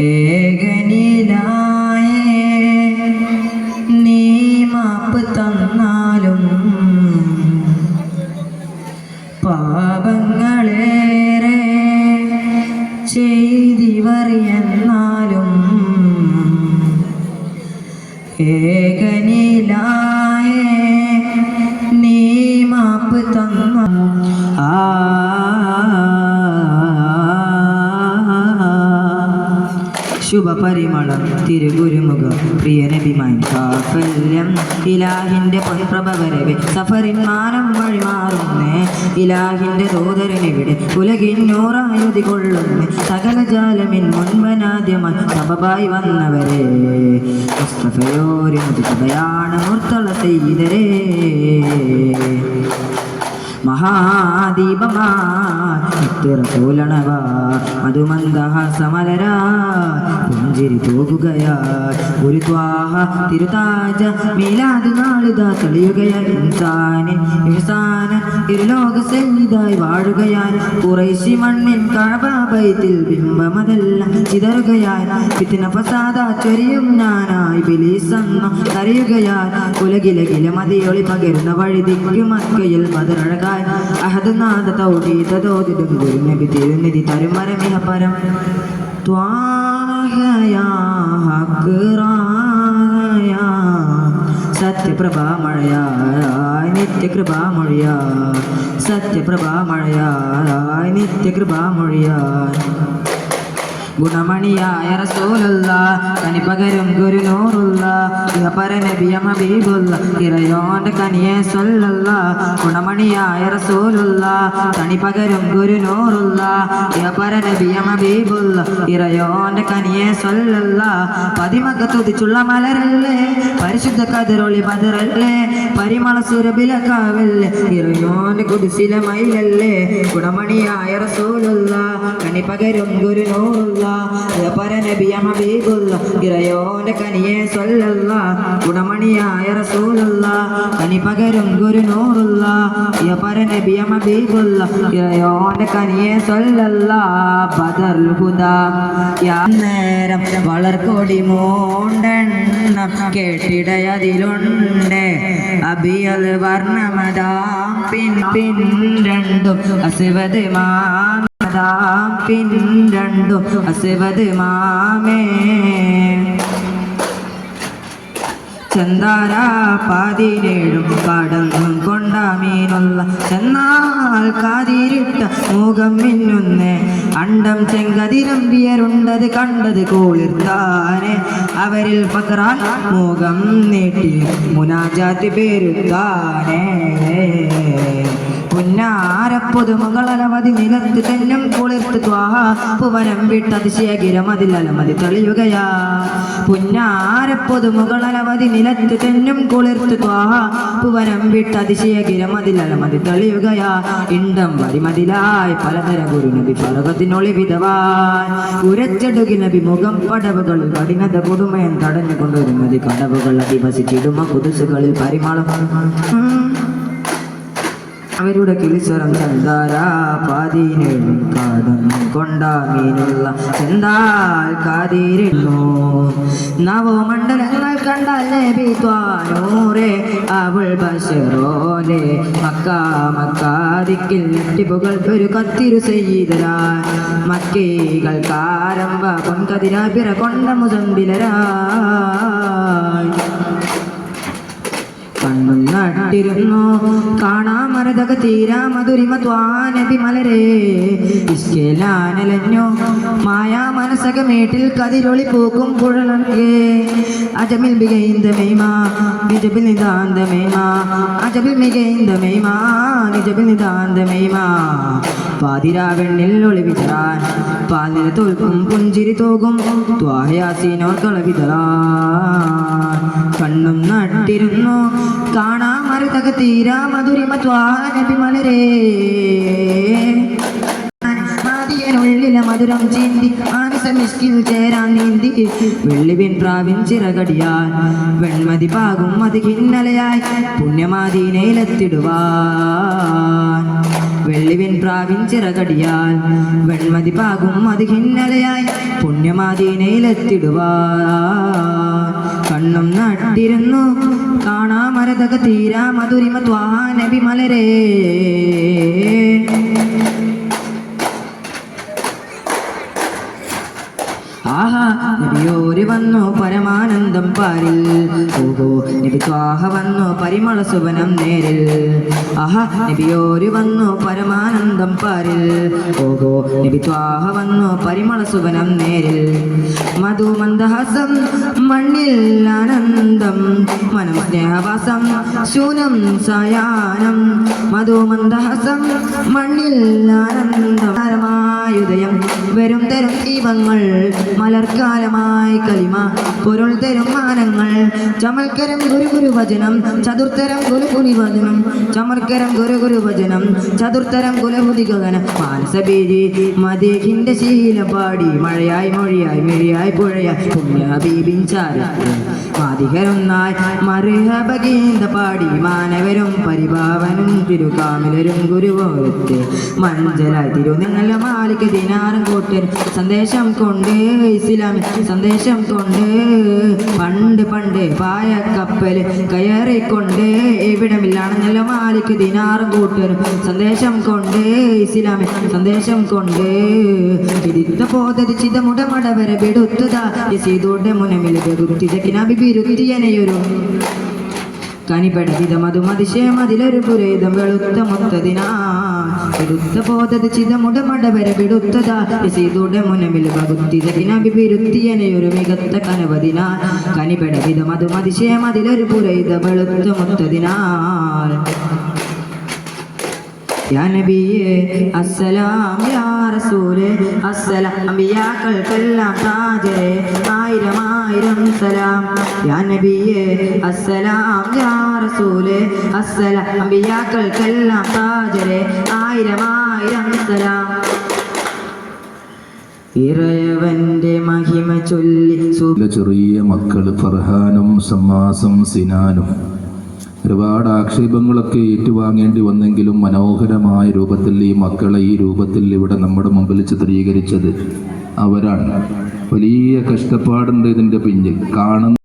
ഏകനിലായേ നീ മാപ്പ് തന്നാലും പാപങ്ങളേറെ ചെയ്തിവറിയെന്നാലും ഏകനിലായേ നീ മാപ്പ് തന്ന ശുഭപരിമളം തിരുഗുരുമുഖം പ്രിയ നബിമാൻ കാഫല്യം ഇലാഹിന്റെ പൊൻപ്രഭ വരവെ സഫറിൻ മാനം വഴിമാറുന്നേ ഇലാഹിന്റെ ദൂതരനിവിടെ ഉലകിന്നൂറായുധി കൊള്ളുന്നേ സകല ജാലമിൻ മുൻപനാദ്യമായി സബബായി വന്നവരെ മുസ്തഫയോരി മുതുകയാണ് മുർത്തള ചെയ്തരേ മഹാദീപമാ റസൂലണവാ മധുമന്ദഹാസമലരാ പുഞ്ചിരി തൂകുകയാ ഒരു ത്വാഹ തിരുതാജ മീലാദ് നാളിതാ തെളിയുകയാ ഇൻസാന ഇരുലോക സൈനിതായി വാഴുകയാൻ കുറേശി മണ്ണിൻ കഅബയിൽ ബിംബമതെല്ലാം ചിതറുകയാൻ ഫിത്ന ഫസാദ ചൊരിയും ഞാനായി ബിലീസെന്നു കരയുകയാൻ ഉലകിലകില മതിയൊളി പകരുന്ന വഴിതിക്ക് മക്കയിൽ മദറഴകാൻ അഹദ് നാദ തൗഹീദ ദോദിടും ഗുരുനബി തിരുനിധി തരുമരമിഹ പരം ത്വാഹയാ ഹഖറായാ സത്യപ്രഭാമഴയായി നിത്യകൃപാമൊഴിയായി സത്യപ്രഭാമഴയായി നിത്യകൃപാമൊഴിയായി ഗുണമണിയായ റസൂലുള്ളാഹ് കനിപകരും ഗുരുനൂറുള്ളാഹ് പരനബിയ ഹബീബുള്ളാഹ് ഇറയോന്റെ കനിയെ സ്വല്ലല്ലാഹ് ഗുണമണിയായ റസൂലുള്ളാഹ് കനിപകരും ഗുരുനൂറുള്ളാഹ് പരനബിയ ഹബീബുള്ളാഹ് ഇറയോന്റെ കനിയെ സ്വല്ലല്ലാഹ് പതിമക തുതിച്ചുള്ള മലരല്ലേ പരിശുദ്ധ കതിരൊളി ബദറല്ലേ പരിമള സുരബിലകാവല്ലേ ഇറയോന്റെ കുദിസിലെ മയിലല്ലേ ഗുണമണിയായ റസൂലുള്ളാഹ് കനിപകരും ഗുരുനൂറുള്ളാഹ് പരനബിയ ഹബീബുള്ളാഹ് ഇറയോന്റെ കനിയെ സ്വല്ലല്ലാഹ് ഗുണമണിയായ റസൂലുള്ളാഹ് കനിപകരും ഗുരുനൂറുള്ളാഹ് പരനബിയ ഹബീബുള്ളാഹ് ഇറയോന്റെ കനിയെ സ്വല്ലല്ലാഹ് ബദറുൽ ഹുദാ യാ നേരം വളർക്കൊടി മൂണ്ടെണ്ണം കേട്ടിടയതിലുണ്ട് അബിയൽ വർണ്ണമതാം പിൻ രണ്ടും അസ്വദ് മാം പിൻ രണ്ടും അസ്വദ് മാമേ ചന്ദാര 17 കടന്നും കൊണ്ടാമീനുള്ള ചെന്നാൽ കാതിരിട്ട മുഖം മിന്നുന്നേ അണ്ടം ചെങ്കതിരം വിയരുണ്ടത് കണ്ടത് കൂളിർത്താനെ അവരിൽ ഫക്രാൻ മുഖം നീട്ടി മുനാജാത്തി പേരുത്താനേ പുന്നാരപ്പൊതുമകളവധി നിലത്ത് തെന്നും കുളിർത്ത് ത്വാഹുവനം വിട്ടതിശയഗിരമതിൽ അലമതി തെളിയുകയാ പുന്നാരപ്പൊതുമകളവധി നിലത്ത് തെന്നും കുളിർത്ത് ത്വാഹുവനം വിട്ടതിശയഗിരമതിൽ അലമതി തെളിയുകയാ ഇണ്ടം വരിമതിലായി പലതര ഗുരുനബി പർവ്വത്തിനൊളി വിധവാൻ ഉരച്ചടുകി നബി മുഖം പടവുകളിൽ കഠിനത കൊടുമയം തടഞ്ഞുകൊണ്ടുവരുന്നതി കടവുകൾ അധിവസിച്ചിടുമ കുതിസുകളിൽ പരിമളം അവരുടെ കിളിസ്വരം ചന്ദാര 17 കടം കൊണ്ടാമീനുള്ള ചെന്താൽ കാതിരുന്നു നവമണ്ഡലങ്ങൾ കണ്ടാൽ നബി ത്വാനൂറേ അവൾ ബശറോലെ മക്കാദിക്കിൽ നെറ്റിപ്പുകൾ ഒരു കത്തിരു ചെയ്തരാൻ മക്കീകൾ കാരമ്പ പൊൻകതിരാ പിറ കൊണ്ട മുസമ്പിലരായി കണ്ണും നട്ടിരുന്നു കാണാമരതക തീരാ മധുരിമ ത്വാനബി മലരേ ഇഷ്കേലാനലഞ്ഞോ മായാ മനസകമേട്ടിൽ കതിരൊളി പൂക്കും കുഴലേ അജമിൽ മികൈന്ത മെയ്മാ നിജബിൽ നിതാന്ത മെയ്മാ അജബിൽ മികൈന്ത മെയ്മാ നിജബിൽ നിതാന്ത മെയ്മാ പാതിരാവെണ്ണിൽ ഒളിവിതറാൻ പാലിന് തോൽക്കും പുഞ്ചിരി തോകും ത്വാഹയാസീനോർ കളവിതറാൻ കണ്ണും നട്ടിരുന്നു കാണാമരതക തീരാ മധുരിമ ത്വാനബി മലരേ ഉള്ളിലെ മധുരം ചീന്തി ആനസമിഷ്കിൽ ചേരാൻ നീന്തി വെള്ളിവിൻ പ്രാവിൻ ചിറകടിയാൻ വെൺമതി പാകും മതി കിന്നലയായി പുണ്യമാദീനയിലെത്തിടുവാൻ വെള്ളിവിൻ പ്രാവിൻ ചിറകടിയാൽ വെൺമതി പാകും അത് ഹിന്നലയായി പുണ്യമാദീനയിലെത്തിടുവാ കണ്ണും നട്ടിരുന്നു കാണാമരതക തീരാ മധുരിമ ത്വാഹ നബി മലരേ ആഹാ നബിയോര് വന്നു പരമാനന്ദം പാരിൽ ഓഹോ നബി ത്വാഹ വന്നു പരിമള സുവനം നേരിൽ ആഹാ നബിയോര് വന്നു പരമാനന്ദം പാരിൽ ഓഹോ നബി ത്വാഹ വന്നു പരിമള സുവനം നേരിൽ മധുമന്ദഹാസം മണ്ണിൽ ആനന്ദം മനം സ്നേഹവാസം ശൂനം സായാഹ്നം മധുമന്ദഹാസം മണ്ണിൽ ആനന്ദമായുദയം വരും തരും ദീപങ്ങൾ മലർക്കാലമായി കലിമ പൊരുൾ തരും മാനങ്ങൾ ചമൽക്കരം ഗുരു വചനം ചതുർത്തരം കുലകുനി വചനം ചമൽക്കരം ഗുരു വചനം ചതുർത്തരം കുലഹുതി ഗഗനം മാനസബീജി മദേഹിന്റെ ശീലം പാടി മഴയായി മൊഴിയായി മിഴിയായി പുഴയായി പുണ്യ ഹബീബിൻ ചാരത്ത് മാതികരൊന്നായി മറുഹബഗീന്ത പാടി മാനവരും പരിഭാവനും തിരുകാമിലരും ഗുരുവോരത്ത് മഞ്ചലായി തിരുനങ്ങല മാലിക ദിനാറും കൂട്ടർ സന്ദേശം കൊണ്ട് ഇസ്ലാമിൽ സന്ദേശം കൊണ്ട് പണ്ട് പണ്ട് പായ കപ്പൽ കയറിക്കൊണ്ട് എവിടമില്ലാണെന്നല്ല മാലിക് ദിനാറും കൂട്ടരും സന്ദേശം കൊണ്ട് ഇസ്ലാമിൽ സന്ദേശം കൊണ്ട് പിടിത്ത പോതത് ചിതമുടമടവരെ വിടുത്തുതാ യസീദോടെ മുനമിൽ ബിരുത്തിയനെയൊരു കനിപടതിത മധുമതിശയമതിലൊരു പുരേതം വെളുത്ത മൊത്തതിനാ എടുത്ത പോതത് ചിതമുടമടവരെ വിടുത്തതാ യസീദുടെ മുനമിൽ ബിരുത്തിയനെയൊരു മികത്ത കനവതിനാ കനിപടതിത മധുമതിശയമതിലൊരു പുരേത വെളുത്ത മൊത്തതിനാൽ യാ നബിയേ അസ്സലാം യാ റസൂലേ അസ്സലാം അമ്പിയാക്കൾക്കെല്ലാം താജരേ ആയിരം ആയിരം സലാം യാ നബിയേ അസ്സലാം യാ റസൂലേ അസ്സലാം അമ്പിയാക്കൾക്കെല്ലാം താജരേ ആയിരം ആയിരം സലാം ഇറയവന്റെ മഹിമ ചൊല്ലി ചെറിയ മക്കള് ഫർഹാനും സമ്മാസും സിനാനും ഒരുപാട് ആക്ഷേപങ്ങളൊക്കെ ഏറ്റുവാങ്ങേണ്ടി വന്നെങ്കിലും മനോഹരമായ രൂപത്തിൽ ഈ മക്കളെ ഈ രൂപത്തിൽ ഇവിടെ നമ്മുടെ മുമ്പിൽ ചിത്രീകരിച്ചത് അവരാണ്. വലിയ കഷ്ടപ്പാടുണ്ട് ഇതിൻ്റെ പിന്നിൽ. കാണുന്ന